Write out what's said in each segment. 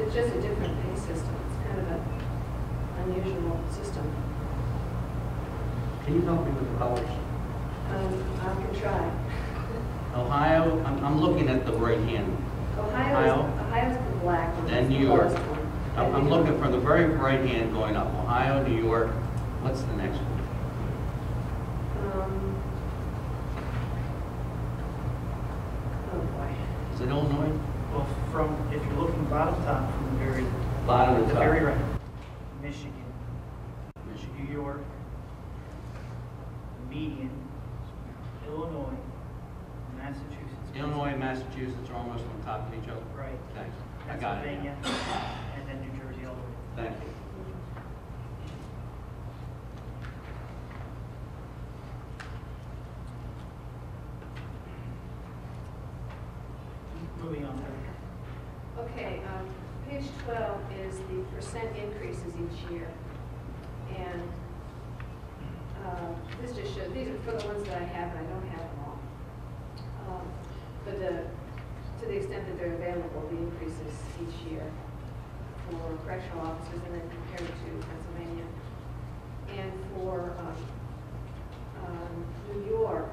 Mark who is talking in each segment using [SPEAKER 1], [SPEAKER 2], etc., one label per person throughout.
[SPEAKER 1] it's just a different pay system. It's kind of an unusual system.
[SPEAKER 2] Can you help me with the colors?
[SPEAKER 1] I can try.
[SPEAKER 2] Ohio, I'm looking at the right hand.
[SPEAKER 1] Ohio's the black one.
[SPEAKER 2] Then New York. I'm looking from the very right hand going up. Ohio, New York. What's the next one?
[SPEAKER 1] Oh boy.
[SPEAKER 2] Is it Illinois?
[SPEAKER 3] Well, if you're looking bottom top, from the very
[SPEAKER 2] Bottom of the top.
[SPEAKER 3] very right, Michigan,
[SPEAKER 2] Michigan.
[SPEAKER 3] New York, median, Illinois, Massachusetts.
[SPEAKER 2] Illinois and Massachusetts are almost on top of each other.
[SPEAKER 3] Right.
[SPEAKER 2] Thanks. I got it.
[SPEAKER 3] Pennsylvania,
[SPEAKER 2] now.
[SPEAKER 3] and then New Jersey all the way.
[SPEAKER 2] Thank you.
[SPEAKER 3] Moving on.
[SPEAKER 1] Okay, page 12 is the percent increases each year. And this just shows, these are for the ones that I have, and I don't have them all. But to the extent that they're available, the increases each year for correctional officers and then compared to Pennsylvania. And for New York,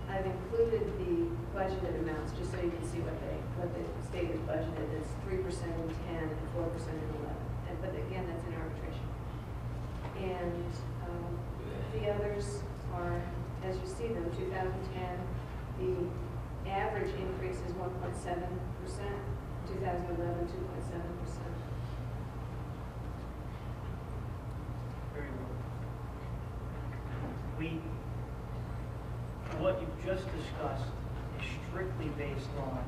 [SPEAKER 1] I've included the budgeted amounts just so you can see what the state has budgeted. It's 3% in 10 and 4% in 11. But again, that's in arbitration. And the others are, as you see them, 2010, the average increase is 1.7%, 2011, 2.7%.
[SPEAKER 3] Very well. What you've just discussed is strictly based on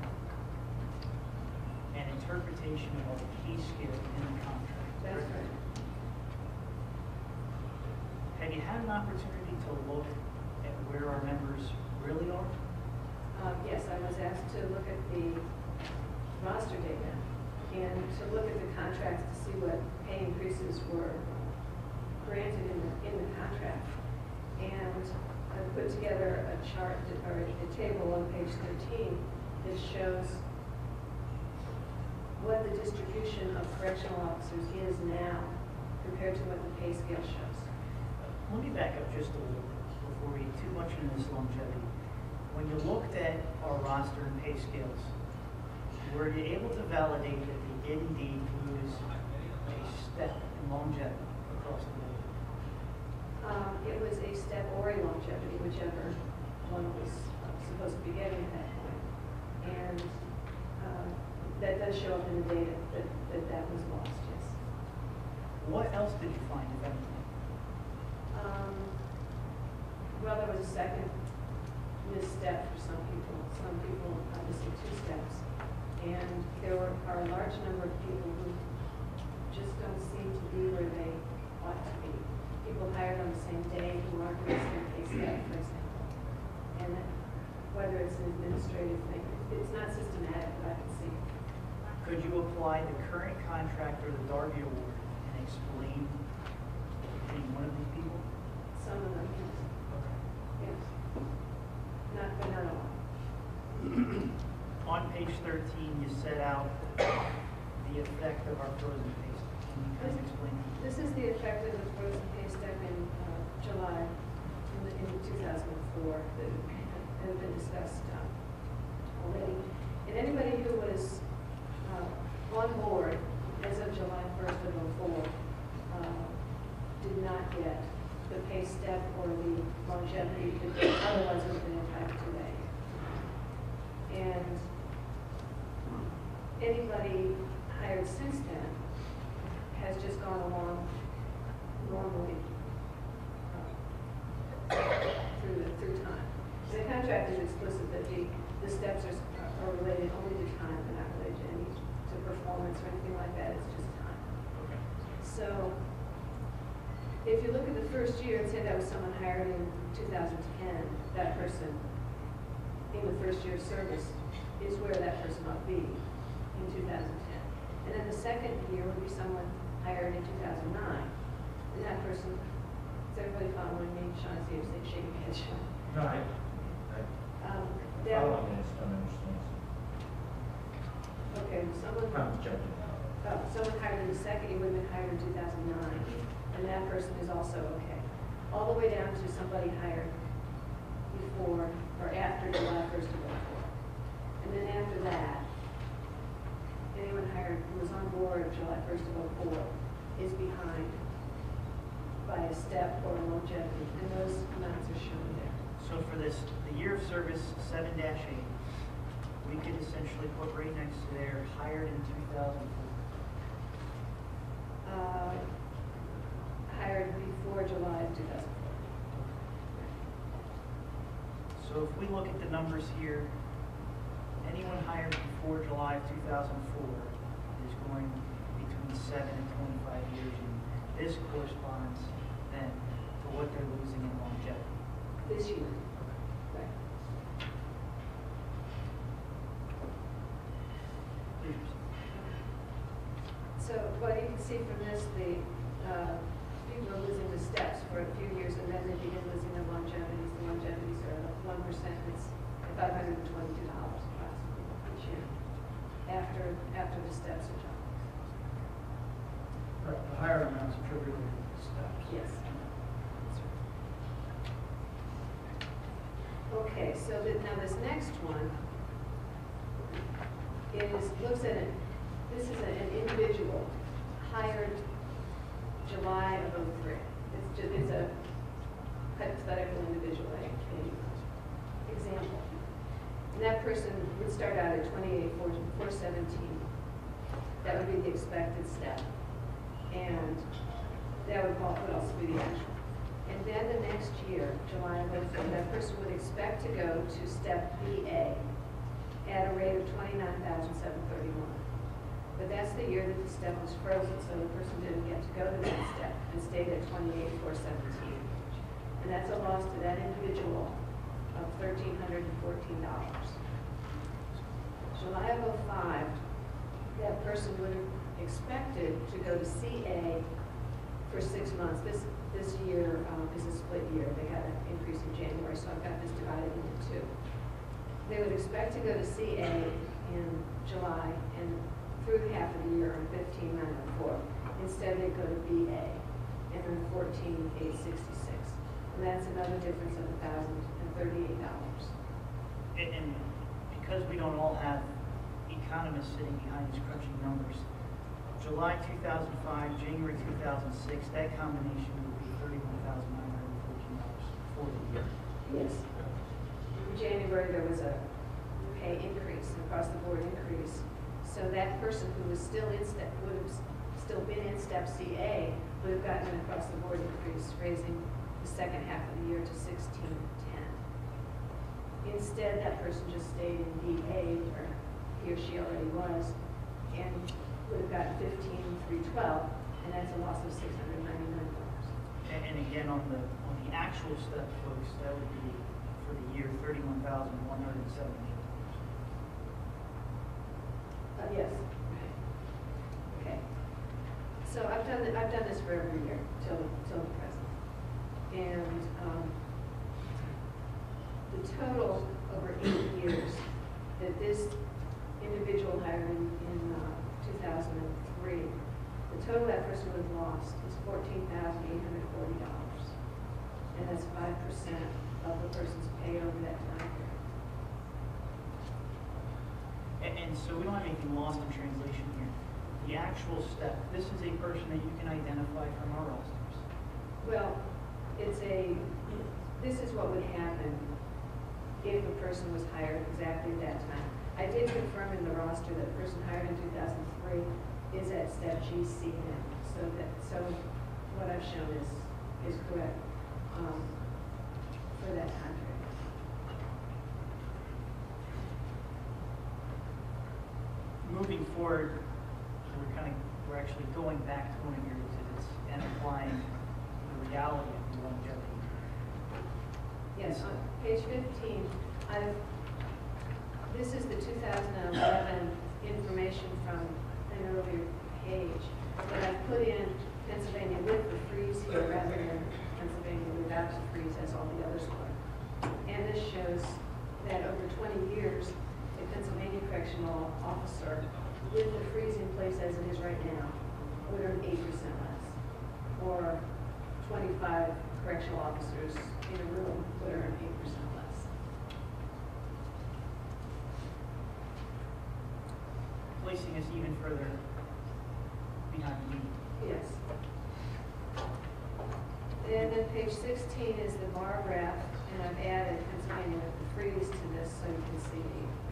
[SPEAKER 3] an interpretation of a pay scale in the contract.
[SPEAKER 1] That's right.
[SPEAKER 3] Have you had an opportunity to look at where our members really are?
[SPEAKER 1] Yes, I was asked to look at the roster data and to look at the contracts to see what pay increases were granted in the contract. And I put together a chart or a table on page 13 that shows what the distribution of correctional officers is now compared to what the pay scale shows.
[SPEAKER 3] Let me back up just a little bit before we get too much into this longevity. When you looked at our roster and pay scales, were you able to validate that they did indeed lose a step in longevity across the board?
[SPEAKER 1] It was a step or a longevity, whichever one was supposed to be getting at that point. And that does show up in the data that was lost, yes.
[SPEAKER 3] What else did you find, if anything?
[SPEAKER 1] Well, there was a second misstep for some people. Some people obviously 2 steps. And there are a large number of people who just don't seem to be where they ought to be. People hired on the same day who aren't in the same pay step, for example. And whether it's an administrative thing, it's not systematic, but I can see.
[SPEAKER 3] Could you apply the current contract or the Darby Award and explain any one of these people?
[SPEAKER 1] Some of them, yes. Yes. But not all.
[SPEAKER 3] On page 13, you set out the effect of our frozen pay step. Can you kind of explain that?
[SPEAKER 1] This is the effect of the frozen pay step in July in 2004 that has been discussed already. And anybody who was on board as of July 1st of 2004 did not get the pay step or the longevity that otherwise would have been entitled to that. And anybody hired since then has just gone along normally through time. The contract is explicit that the steps are related only to time, they're not related to performance or anything like that, it's just time.
[SPEAKER 3] Okay.
[SPEAKER 1] So if you look at the first year and say that was someone hired in 2010, that person in the first year of service is where that person ought to be in 2010. And then the second year would be someone hired in 2009. And that person, is everybody following me? Sean, see if they shake your head, Sean.
[SPEAKER 4] No, I following this, don't understand.
[SPEAKER 1] Okay, someone.
[SPEAKER 4] I'm judging.
[SPEAKER 1] Oh, second year would have been hired in 2009, and that person is also okay. All the way down to somebody hired before or after July 1st of 04. And then after that, anyone hired who was on board July 1st of 04 is behind by a step or a longevity, and those amounts are shown there.
[SPEAKER 3] So for this, the year of service 7-8, we could essentially put right next to there, hired in 2004.
[SPEAKER 1] Hired before July of 2004.
[SPEAKER 3] So if we look at the numbers here, anyone hired before July of 2004 is going between 7 and 25 years, and this corresponds then to what they're losing in longevity.
[SPEAKER 1] This year. Right. So what you can see from this, the people are losing the steps for a few years, and then they begin losing their longevities. The longevities are 1%. It's $522 approximately each year after the steps are done.
[SPEAKER 4] Right, the higher amounts attributed to the steps.
[SPEAKER 1] Yes. Okay, so now this next one looks at it. This is an individual hired July of 03. It's a hypothetical individual example. And that person would start out at 28,417. That would be the expected step. And that would also be the actual. And then the next year, July 11th, that person would expect to go to step BA at a rate of 29,731. But that's the year that the step was frozen, so the person didn't get to go to that step and stayed at 28,417. And that's a loss to that individual of $1,314. July of 05, that person would have expected to go to CA for 6 months. This year is a split year. They had an increase in January, so I've got this divided into two. They would expect to go to CA in July and through half of the year on 15,904. Instead, they go to BA and earn 14,866. And that's another difference of $1,038.
[SPEAKER 3] And because we don't all have economists sitting behind these crunching numbers, July 2005, January 2006, that combination would be $31,914 for the year.
[SPEAKER 1] Yes. In January, there was a pay increase, across the board increase. So that person who was still in step, would have still been in step CA, would have gotten an across the board increase, raising the second half of the year to 1610. Instead, that person just stayed in DA, where he or she already was, and would have gotten 15,312, and that's a loss of $699.
[SPEAKER 3] And again, on the actual step, folks, that would be for the year $31,178.
[SPEAKER 1] Yes. Okay. So I've done this for every year till the present, and the total over 8 years that this individual hired in 2003, the total that person would have lost is $14,840, and that's 5% of the person's pay over that time period.
[SPEAKER 3] And so we don't have anything lost in translation here. The actual step, this is a person that you can identify from our rosters.
[SPEAKER 1] Well, this is what would happen if a person was hired exactly at that time. I did confirm in the roster that the person hired in 2003 is at step GC now. So what I've shown is correct for that time period.
[SPEAKER 3] Moving forward, we're actually going back to 20 years and applying the reality of the longevity.
[SPEAKER 1] Yes, on page 15, this is the 2011 information from an earlier page, but I've put in Pennsylvania with the freeze here rather than Pennsylvania without the freeze as all the others were. And this shows that over 20 years, a Pennsylvania correctional officer with the freeze in place as it is right now would earn 8% less. Or 25 correctional officers in a room would earn 8% less.
[SPEAKER 3] Placing us even further behind the mean.
[SPEAKER 1] Yes. And then page 16 is the bar graph, and I've added Pennsylvania with the freeze to this so you can see the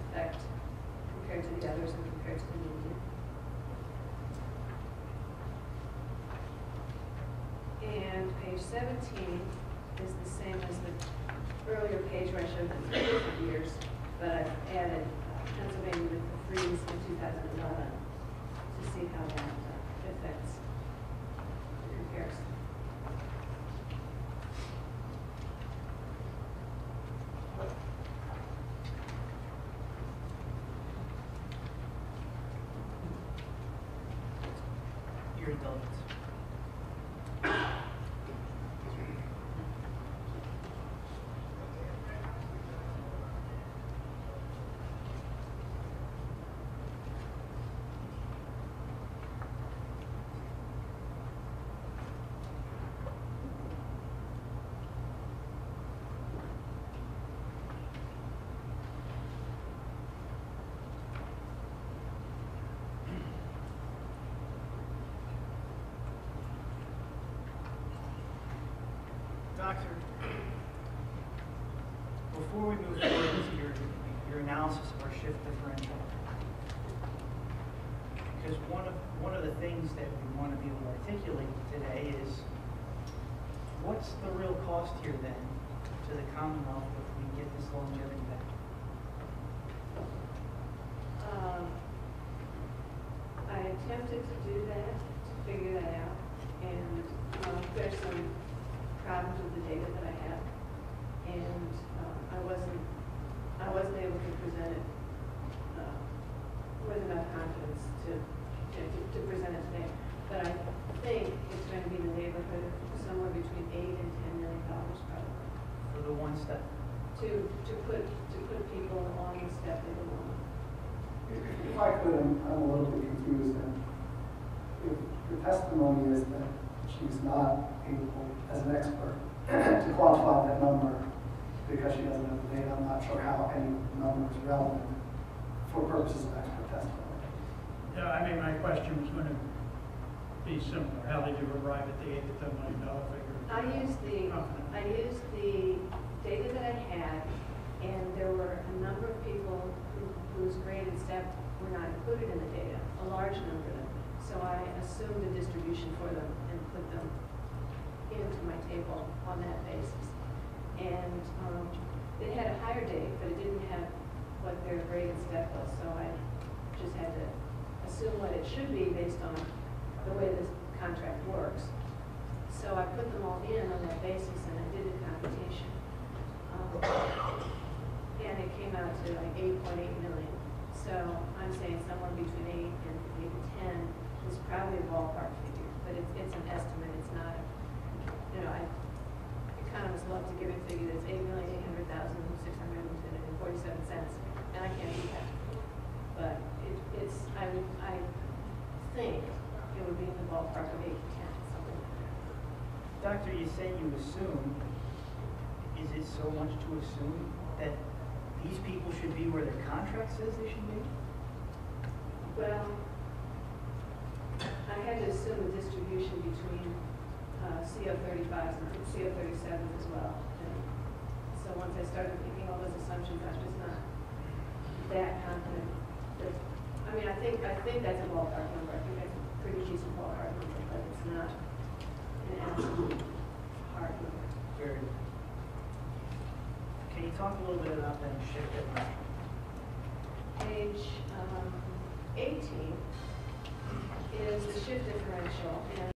[SPEAKER 1] effect compared to the others and compared to the median. And page 17 is the same as the earlier page where I showed the 3 different years, but I've added Pennsylvania with the freeze in 2011 to see how that affects the comparison.
[SPEAKER 3] Your indulgence. Doctor, before we move forward into your analysis of our shift differential, because one of the things that we want to be able to articulate today is what's the real cost here then to the Commonwealth if we get this longevity back?
[SPEAKER 1] I attempted to do that, to figure that out, and there's some problems with the data that I have, and I wasn't able to present it with enough confidence to present it today. But I think it's going to be in the neighborhood of somewhere between $8 and $10 million probably.
[SPEAKER 3] For the one step?
[SPEAKER 1] To put people on the step they belong.
[SPEAKER 5] If I could, I'm a little bit confused. If the testimony is that she's not able, as an expert, to quantify that number because she doesn't have the data, I'm not sure how any number is relevant for purposes of expert testimony.
[SPEAKER 4] Yeah, I mean, my question was going to be similar. How did you arrive at the $8 to $10 million figure?
[SPEAKER 1] I used the data that I had, and there were a number of people whose grade and step were not included in the data, a large number of them. So I assumed a distribution for them and put them into my table on that basis. And it had a higher date, but it didn't have what their grade and step was, so I just had to assume what it should be based on the way this contract works. So I put them all in on that basis, and I did a computation. And it came out to like 8.8 million. So I'm saying somewhere between 8 and maybe 10 is probably a ballpark figure, but it's an estimate. It's not, economists love to give a figure that's 8,800,647 cents, and I can't do that. But I think it would be in the ballpark of 8 to 10, something like that.
[SPEAKER 3] Doctor, you say you assume. Is it so much to assume that these people should be where their contract says they should be?
[SPEAKER 1] Well, I had to assume a distribution between CO35s and CO37s as well. And so once I started making all those assumptions, I'm just not that confident. I think that's a ballpark number. I think that's a pretty decent ballpark number, but it's not an absolute hard number.
[SPEAKER 3] Very good. Can you talk a little bit about that shift differential?
[SPEAKER 1] Page 18 is the shift differential, and